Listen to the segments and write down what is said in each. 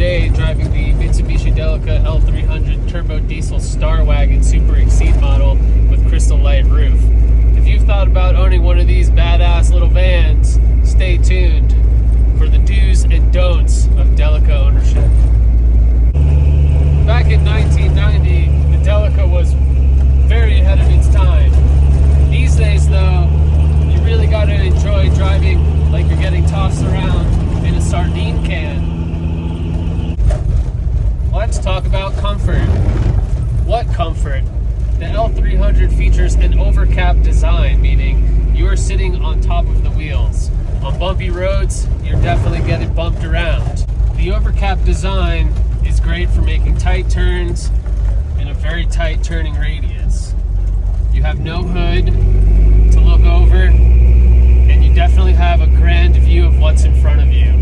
today driving the Mitsubishi Delica L300 Turbo Diesel Star Wagon Super Exceed model with crystal light roof. If you've thought about owning one of these badass little vans, stay tuned for the do's and don'ts of Delica ownership. Back in 1990, the Delica was very ahead of its time. These days though, you really got to enjoy driving like you're getting tossed around in a sardine can. Let's talk about comfort. What comfort? The L300 features an overcap design, meaning you are sitting on top of the wheels. On bumpy roads, you're definitely getting bumped around. The overcap design is great for making tight turns in a very tight turning radius. You have no hood to look over, and you definitely have a grand view of what's in front of you.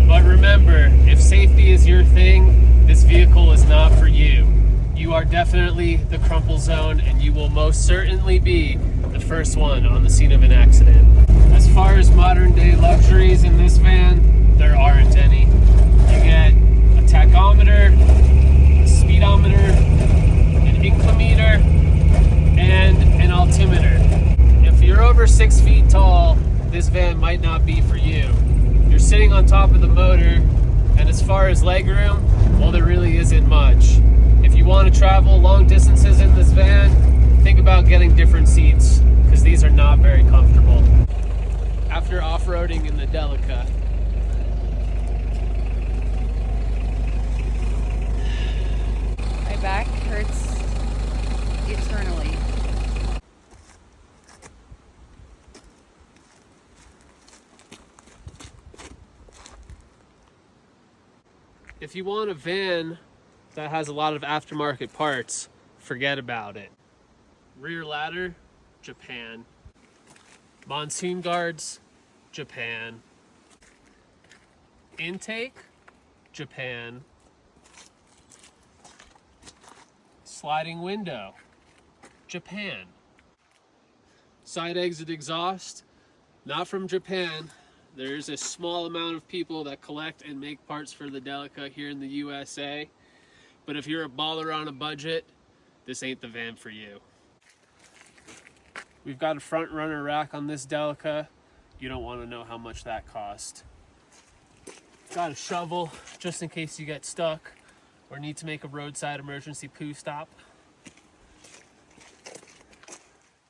But remember, if safety is your thing, this vehicle is not for you. You are definitely the crumple zone, and you will most certainly be the first one on the scene of an accident. As far as modern day luxuries in this van, there aren't any. You get a tachometer, a speedometer, an inclinometer, and an altimeter. If you're over 6 feet tall, this van might not be for you. You're sitting on top of the motor, and as far as legroom, well, there really isn't much. If you want to travel long distances in this van, think about getting different seats, because these are not very comfortable. After off-roading in the Delica, my back hurts eternally. if you want a van that has a lot of aftermarket parts, forget about it. Rear ladder, Japan. Monsoon guards, Japan. Intake, Japan. Sliding window, Japan. Side exit exhaust, not from Japan. There's a small amount of people that collect and make parts for the Delica here in the USA. But if you're a baller on a budget, this ain't the van for you. We've got a front runner rack on this Delica. You don't want to know how much that cost. Got a shovel just in case you get stuck or need to make a roadside emergency poo stop.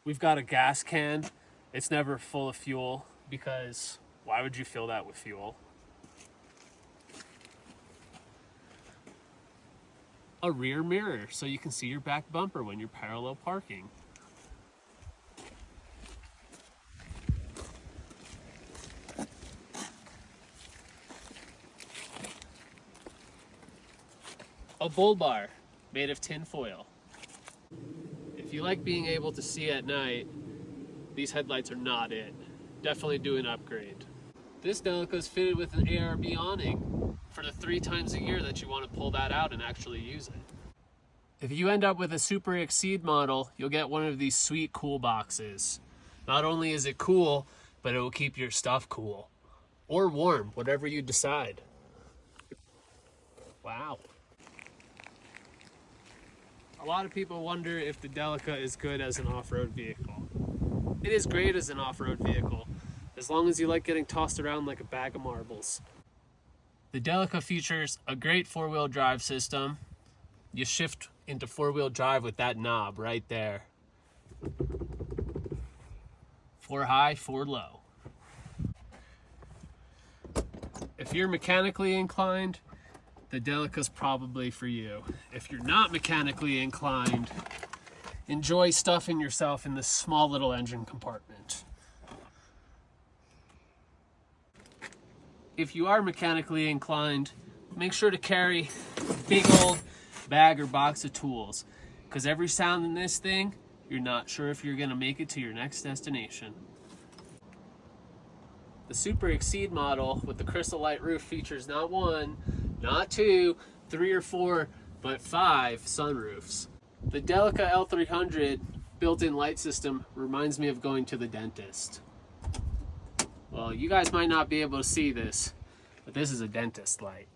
We've got a gas can. It's never full of fuel because why would you fill that with fuel? A rear mirror so you can see your back bumper when you're parallel parking. A bull bar made of tin foil. If you like being able to see at night, these headlights are not it. Definitely do an upgrade. This Delica is fitted with an ARB awning for the 3 times a year that you want to pull that out and actually use it. If you end up with a Super Exceed model, you'll get one of these sweet cool boxes. Not only is it cool, but it will keep your stuff cool. Or warm, whatever you decide. Wow. A lot of people wonder if the Delica is good as an off-road vehicle. It is great as an off-road vehicle, as long as you like getting tossed around like a bag of marbles. The Delica features a great 4-wheel drive system. You shift into 4-wheel drive with that knob right there. 4 high, 4 low. If you're mechanically inclined, the Delica's probably for you. If you're not mechanically inclined, enjoy stuffing yourself in this small little engine compartment. If you are mechanically inclined, make sure to carry a big old bag or box of tools, because every sound in this thing, you're not sure if you're gonna make it to your next destination. The Super Exceed model with the crystal light roof features not 1, not 2, 3 or 4, but 5 sunroofs. The Delica L300 built-in light system reminds me of going to the dentist. Well, you guys might not be able to see this, but this is a dentist light.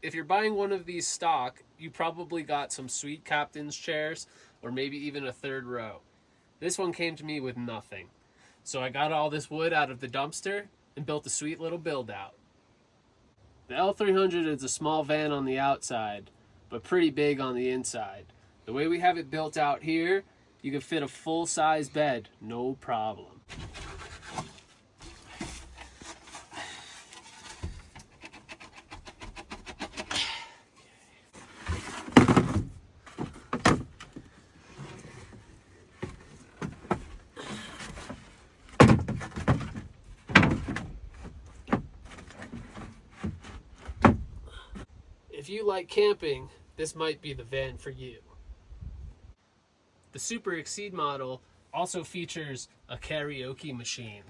If you're buying one of these stock, you probably got some sweet captain's chairs or maybe even a third row. This one came to me with nothing. So I got all this wood out of the dumpster and built a sweet little build out. The L300 is a small van on the outside, but pretty big on the inside. The way we have it built out here, you can fit a full-size bed, no problem. If you like camping, this might be the van for you. The Super Exceed model also features a karaoke machine.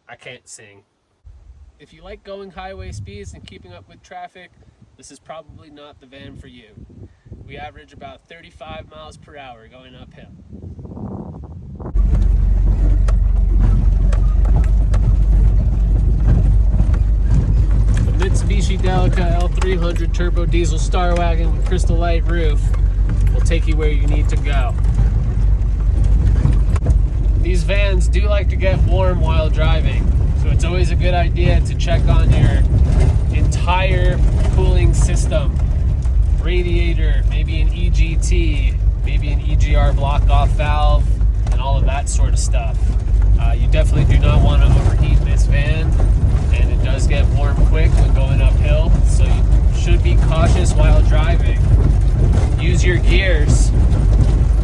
I can't sing. If you like going highway speeds and keeping up with traffic, this is probably not the van for you. We average about 35 miles per hour going uphill. Mitsubishi Delica L300 Turbo Diesel Star Wagon with Crystal Light roof will take you where you need to go. These vans do like to get warm while driving, so it's always a good idea to check on your entire cooling system. Radiator, maybe an EGT, maybe an EGR block-off valve, and all of that sort of stuff. You definitely do not want to overheat this van, and it does get warm quick when going uphill, so you should be cautious while driving. Use your gears,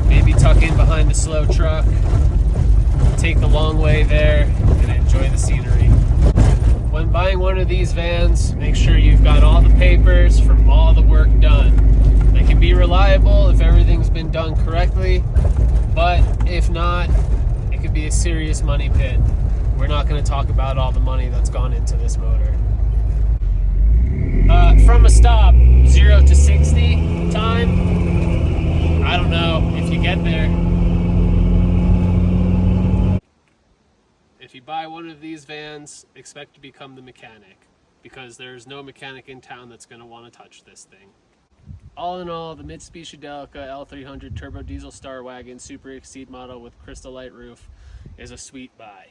maybe tuck in behind the slow truck, take the long way there, and enjoy the scenery. When buying one of these vans, make sure you've got all the papers from all the work done. They can be reliable if everything's been done correctly, but if not, it could be a serious money pit. We're not going to talk about all the money that's gone into this motor. From a stop, 0 to 60 time, I don't know if you get there. If you buy one of these vans, expect to become the mechanic, because there's no mechanic in town that's going to want to touch this thing. All in all, the Mitsubishi Delica L300 Turbo Diesel Star Wagon Super Exceed model with Crystal Light roof is a sweet buy.